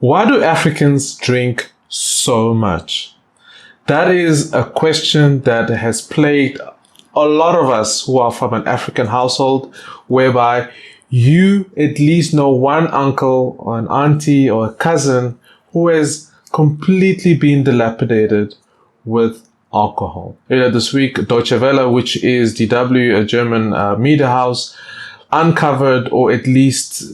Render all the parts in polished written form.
Why do Africans drink so much? That is a question that has plagued a lot of us who are from an African household, whereby you at least know one uncle or an auntie or a cousin who has completely been dilapidated with alcohol. Earlier this week, Deutsche Welle, which is DW, a German media house, uncovered or at least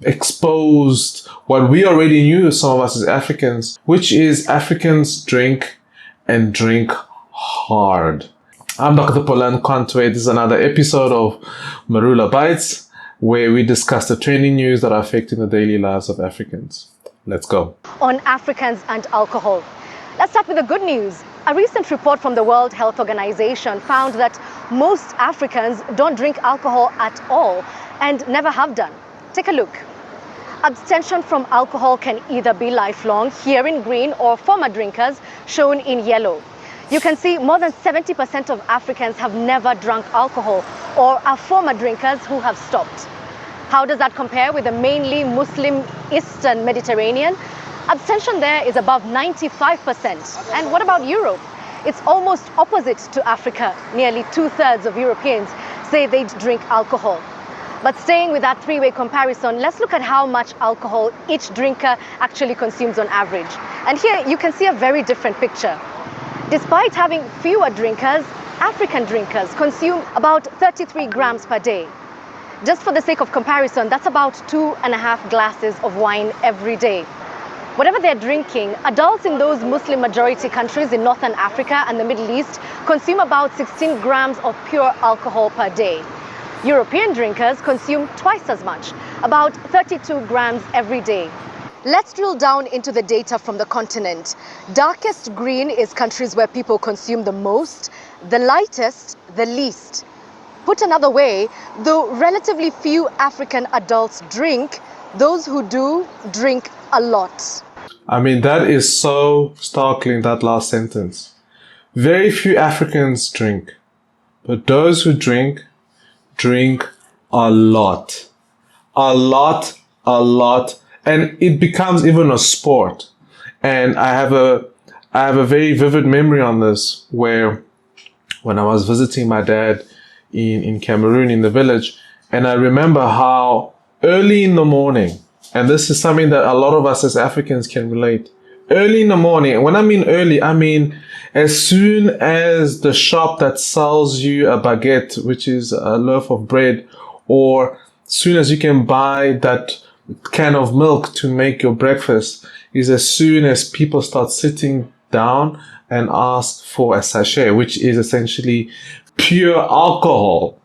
exposed what we already knew, some of us as Africans, which is Africans drink and drink hard. I'm Dr. Polan Kwantwe. This is another episode of Marula Bites, where we discuss the trending news that are affecting the daily lives of Africans. Let's go. On Africans and alcohol. Let's start with the good news. A recent report from the World Health Organization found that most Africans don't drink alcohol at all and never have done. Take a look. Abstention from alcohol can either be lifelong, here in green, or former drinkers, shown in yellow. You can see more than 70% of Africans have never drunk alcohol or are former drinkers who have stopped. How does that compare with the mainly Muslim Eastern Mediterranean? Abstention there is above 95%. And what about Europe? It's almost opposite to Africa. Nearly 2/3 of Europeans say they drink alcohol. But staying with that three-way comparison, let's look at how much alcohol each drinker actually consumes on average. And here you can see a very different picture. Despite having fewer drinkers, African drinkers consume about 33 grams per day. Just for the sake of comparison, that's about 2.5 glasses of wine every day. Whatever they're drinking, adults in those Muslim majority countries in Northern Africa and the Middle East consume about 16 grams of pure alcohol per day. European drinkers consume twice as much, about 32 grams every day. Let's drill down into the data from the continent. Darkest green is countries where people consume the most, the lightest, the least. Put another way, though relatively few African adults drink, those who do drink a lot. I mean, that is so startling, that last sentence. Very few Africans drink, but those who drink a lot. A lot. And it becomes even a sport. And I have a very vivid memory on this, where when I was visiting my dad in Cameroon, in the village, and I remember how early in the morning, and this is something that a lot of us as Africans can relate, early in the morning, and when I mean early, I mean as soon as the shop that sells you a baguette, which is a loaf of bread, or soon as you can buy that can of milk to make your breakfast, is as soon as people start sitting down and ask for a sachet, which is essentially pure alcohol,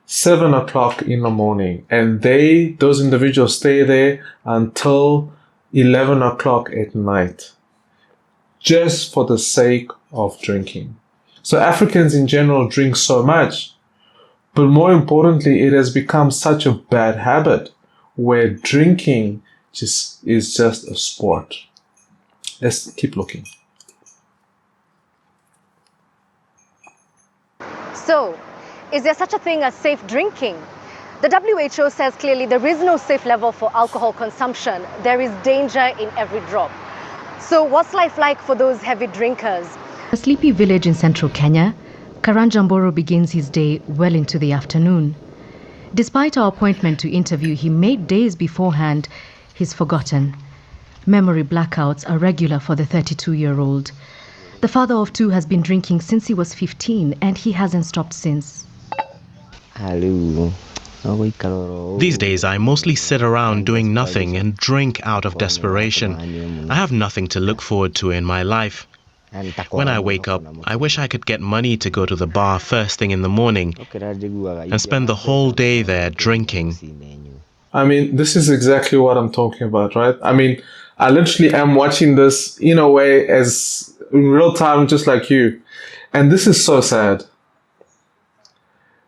7 o'clock in the morning. And those individuals stay there until 11 o'clock at night, just for the sake of drinking. So Africans in general drink so much, but more importantly, it has become such a bad habit where drinking is just a sport. Let's keep looking. So, is there such a thing as safe drinking? The WHO says clearly there is no safe level for alcohol consumption. There is danger in every drop. So what's life like for those heavy drinkers? A sleepy village in central Kenya, Karanjamboro begins his day well into the afternoon. Despite our appointment to interview him made days beforehand, he's forgotten. Memory blackouts are regular for the 32-year-old. The father of two has been drinking since he was 15 and he hasn't stopped since. These days I mostly sit around doing nothing and drink out of desperation. I have nothing to look forward to in my life. When I wake up, I wish I could get money to go to the bar first thing in the morning and spend the whole day there drinking. I mean, this is exactly what I'm talking about, right? I mean, I literally am watching this in a way as in real time, just like you. And this is so sad.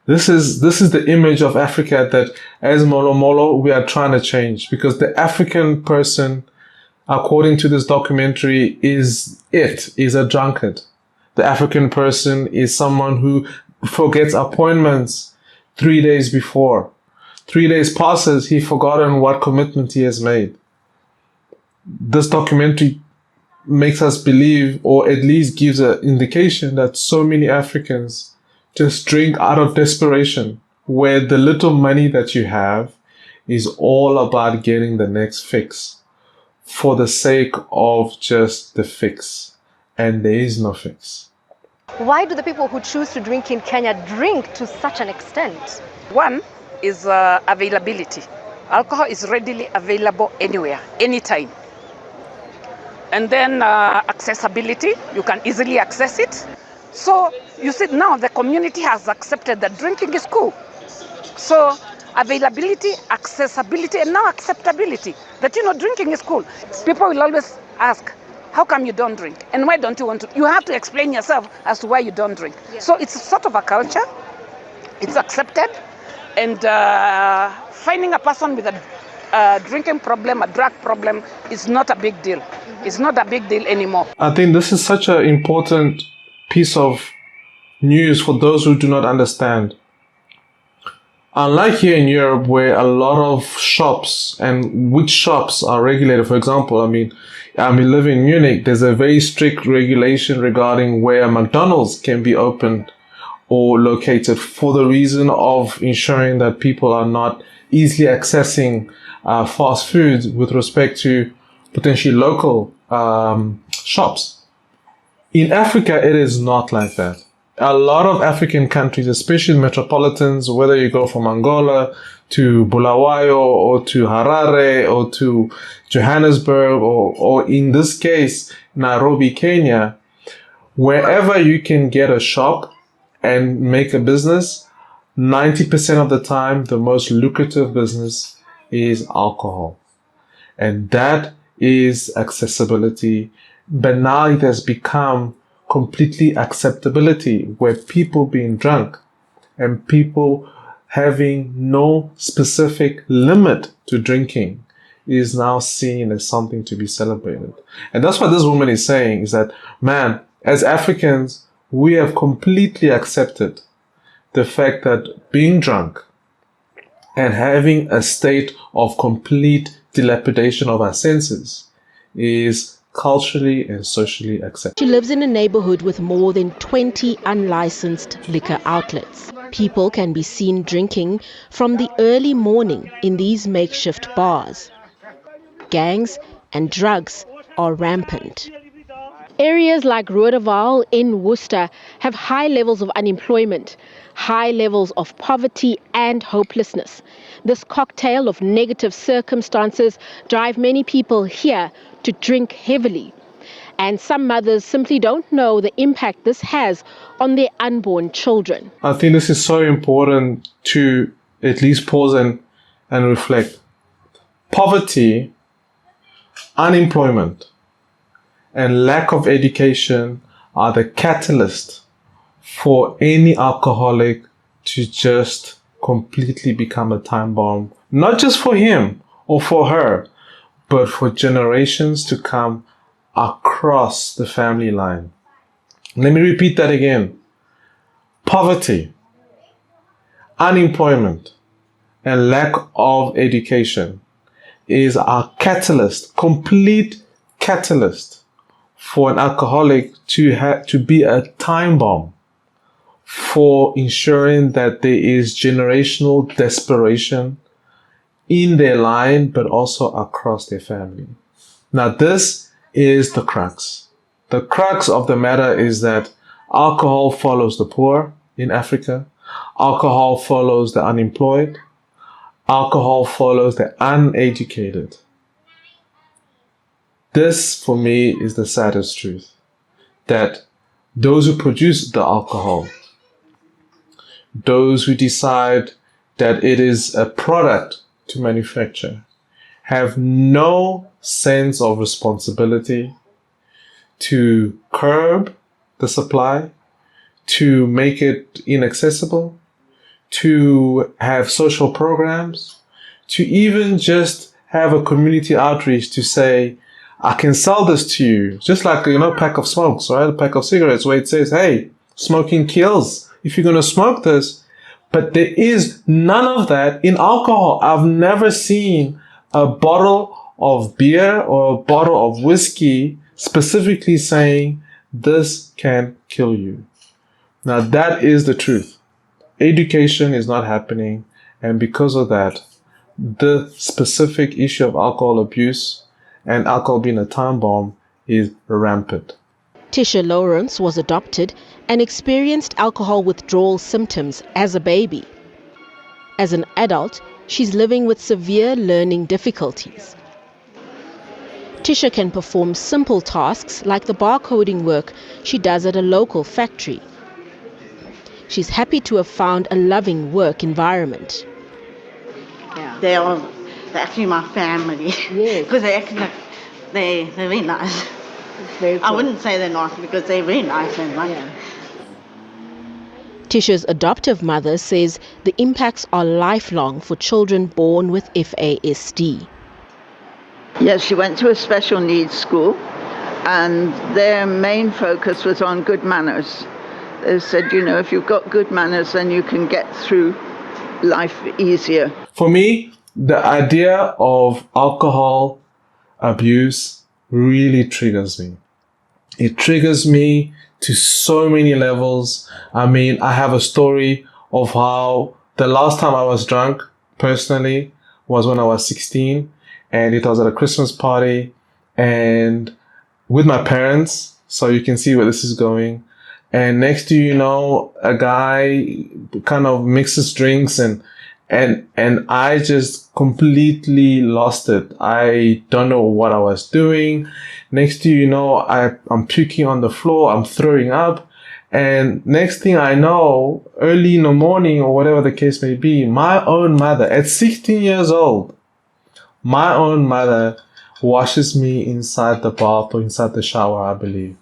This is the image of Africa that as Molo Molo we are trying to change, because the African person, according to this documentary, is a drunkard. The African person is someone who forgets appointments 3 days before. 3 days passes, he's forgotten what commitment he has made. this documentary makes us believe, or at least gives an indication, that so many Africans just drink out of desperation, where the little money that you have is all about getting the next fix for the sake of just the fix. And there is no fix. Why do the people who choose to drink in Kenya drink to such an extent? One is availability. Alcohol is readily available anywhere, anytime. And then accessibility, you can easily access it. So you see, now the community has accepted that drinking is cool. So availability, accessibility, and now acceptability, that drinking is cool. People will always ask, how come you don't drink? And why don't you want to? You have to explain yourself as to why you don't drink. Yeah. So it's sort of a culture, it's accepted, and finding a person with a drinking problem, a drug problem, is not a big deal. It's not a big deal anymore. I think this is such an important piece of news for those who do not understand. Unlike here in Europe, where a lot of shops, and which shops are regulated, for example, I mean, living in Munich, there's a very strict regulation regarding where McDonald's can be opened or located, for the reason of ensuring that people are not easily accessing fast food with respect to potentially local shops. In Africa, it is not like that. A lot of African countries, especially metropolitans, whether you go from Angola to Bulawayo or to Harare or to Johannesburg or in this case, Nairobi, Kenya, wherever you can get a shop and make a business, 90% of the time, the most lucrative business is alcohol. And that is accessibility. But now it has become completely acceptability, where people being drunk and people having no specific limit to drinking is now seen as something to be celebrated. And that's what this woman is saying, is that, man, as Africans, we have completely accepted the fact that being drunk and having a state of complete dilapidation of our senses is culturally and socially accepted. She lives in a neighborhood with more than 20 unlicensed liquor outlets. People can be seen drinking from the early morning in these makeshift bars. Gangs and drugs are rampant. Areas like Roodeval in Worcester have high levels of unemployment, high levels of poverty and hopelessness. This cocktail of negative circumstances drive many people here to drink heavily. And some mothers simply don't know the impact this has on their unborn children. I think this is so important to at least pause and reflect. Poverty, unemployment, and lack of education are the catalyst for any alcoholic to just completely become a time bomb, not just for him or for her, but for generations to come across the family line. Let me repeat that again. Poverty, unemployment, and lack of education is our catalyst, complete catalyst, for an alcoholic to be a time bomb for ensuring that there is generational desperation in their line, but also across their family. Now, this is the crux. The crux of the matter is that alcohol follows the poor in Africa. Alcohol follows the unemployed. Alcohol follows the uneducated. This, for me, is the saddest truth, that those who produce the alcohol, those who decide that it is a product to manufacture, have no sense of responsibility to curb the supply, to make it inaccessible, to have social programs, to even just have a community outreach to say, I can sell this to you, just like, pack of smokes, right? A pack of cigarettes where it says, hey, smoking kills if you're going to smoke this. But there is none of that in alcohol. I've never seen a bottle of beer or a bottle of whiskey specifically saying this can kill you. Now that is the truth. Education is not happening, and because of that, the specific issue of alcohol abuse and alcohol being a time bomb is rampant. Tisha Lawrence was adopted and experienced alcohol withdrawal symptoms as a baby. As an adult, she's living with severe learning difficulties. Tisha can perform simple tasks like the barcoding work she does at a local factory. She's happy to have found a loving work environment. Yeah. They're actually my family. Yes. Because they're very nice. Very cool. I wouldn't say they're not because they're very nice and Tisha's adoptive mother says the impacts are lifelong for children born with FASD. Yes, she went to a special needs school and their main focus was on good manners. They said, you know, if you've got good manners, then you can get through life easier. For me, the idea of alcohol abuse really triggers me. It triggers me to so many levels. I mean, I have a story of how the last time I was drunk, personally, was when I was 16, and it was at a Christmas party and with my parents, so you can see where this is going. And next to you know, a guy kind of mixes drinks and I just completely lost it. I don't know what I was doing. Next to you know, I'm puking on the floor, I'm throwing up. And next thing I know, early in the morning or whatever the case may be, my own mother, at 16 years old, my own mother washes me inside the bath or inside the shower, I believe.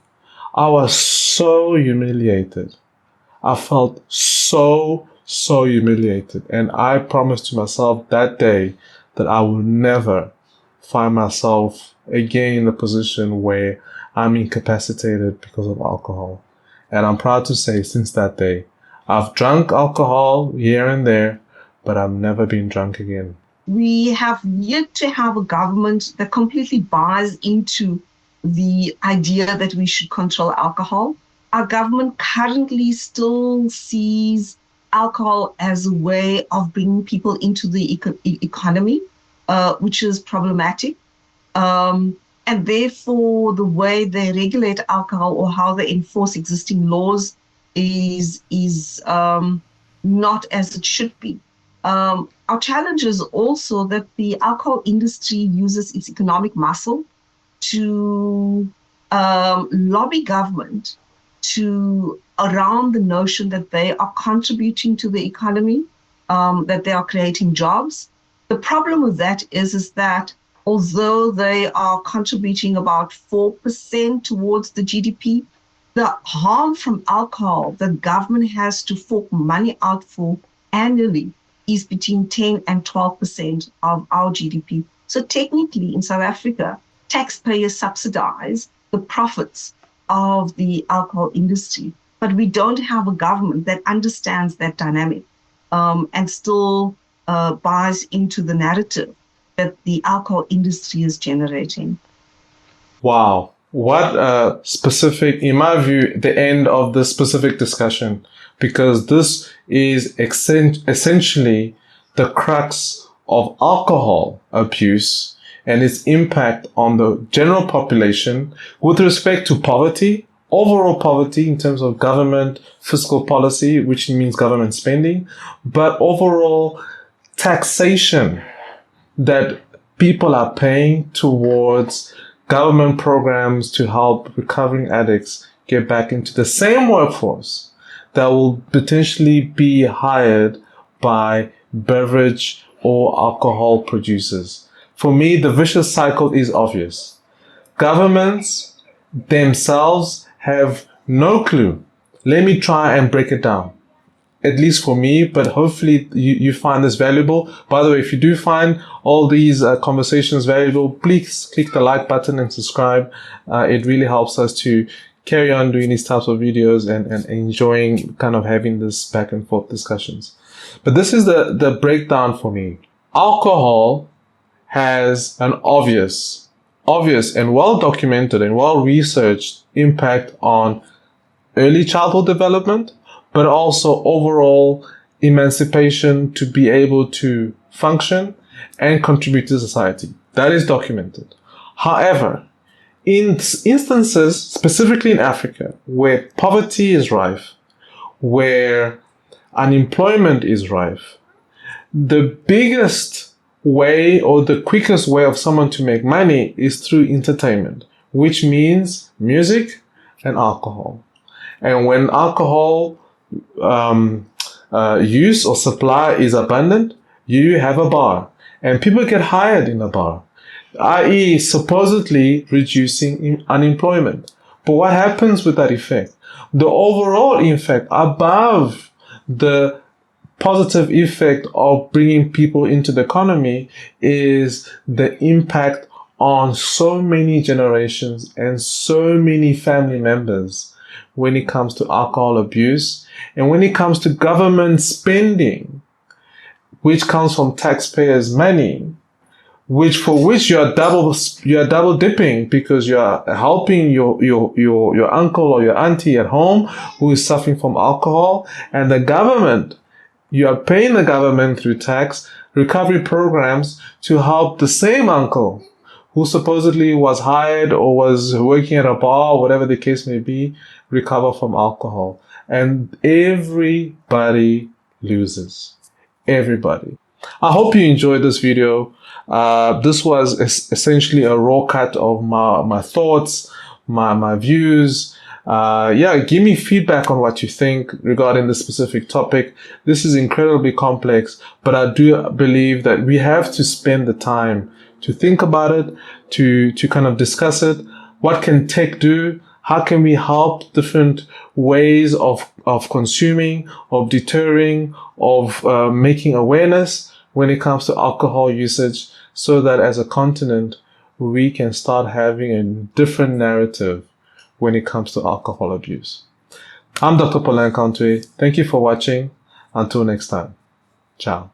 I was so humiliated. I felt so humiliated. And I promised to myself that day that I will never find myself again in a position where I'm incapacitated because of alcohol. And I'm proud to say since that day, I've drunk alcohol here and there, but I've never been drunk again. We have yet to have a government that completely buys into the idea that we should control alcohol. Our government currently still sees alcohol as a way of bringing people into the economy, which is problematic. And therefore, the way they regulate alcohol or how they enforce existing laws is not as it should be. Our challenge is also that the alcohol industry uses its economic muscle to lobby government around the notion that they are contributing to the economy, that they are creating jobs. The problem with that is that although they are contributing about 4% towards the GDP, the harm from alcohol that government has to fork money out for annually is between 10 and 12% of our GDP. So technically in South Africa, taxpayers subsidize the profits of the alcohol industry, but we don't have a government that understands that dynamic and still buys into the narrative that the alcohol industry is generating. Wow. What a specific, in my view, the end of this specific discussion, because this is essentially the crux of alcohol abuse and its impact on the general population with respect to poverty, overall poverty in terms of government fiscal policy, which means government spending, but overall taxation that people are paying towards government programs to help recovering addicts get back into the same workforce that will potentially be hired by beverage or alcohol producers. For me, the vicious cycle is obvious. Governments themselves have no clue. Let me try and break it down. At least for me, but hopefully you find this valuable. By the way, if you do find all these conversations valuable, please click the like button and subscribe. It really helps us to carry on doing these types of videos and enjoying kind of having this back and forth discussions. But this is the breakdown for me. Alcohol has an obvious and well-documented and well-researched impact on early childhood development, but also overall emancipation to be able to function and contribute to society. That is documented. However, in instances, specifically in Africa, where poverty is rife, where unemployment is rife, the biggest way or the quickest way of someone to make money is through entertainment, which means music and alcohol. And when alcohol use or supply is abundant, you have a bar. And people get hired in a bar, i.e. supposedly reducing unemployment. But what happens with that effect? The overall effect above the positive effect of bringing people into the economy is the impact on so many generations and so many family members when it comes to alcohol abuse and when it comes to government spending, which comes from taxpayers' money, for which you are double dipping, because you are helping your uncle or your auntie at home who is suffering from alcohol, and the government, you are paying the government through tax recovery programs to help the same uncle who supposedly was hired or was working at a bar, or whatever the case may be, recover from alcohol. And everybody loses. Everybody. I hope you enjoyed this video. This was essentially a raw cut of my thoughts, my views. Give me feedback on what you think regarding this specific topic. This is incredibly complex, but I do believe that we have to spend the time to think about it, to kind of discuss it. What can tech do? How can we help different ways of consuming, of deterring, of making awareness when it comes to alcohol usage, so that as a continent, we can start having a different narrative when it comes to alcohol abuse. I'm Dr. Paulin Kantwe. Thank you for watching. Until next time. Ciao.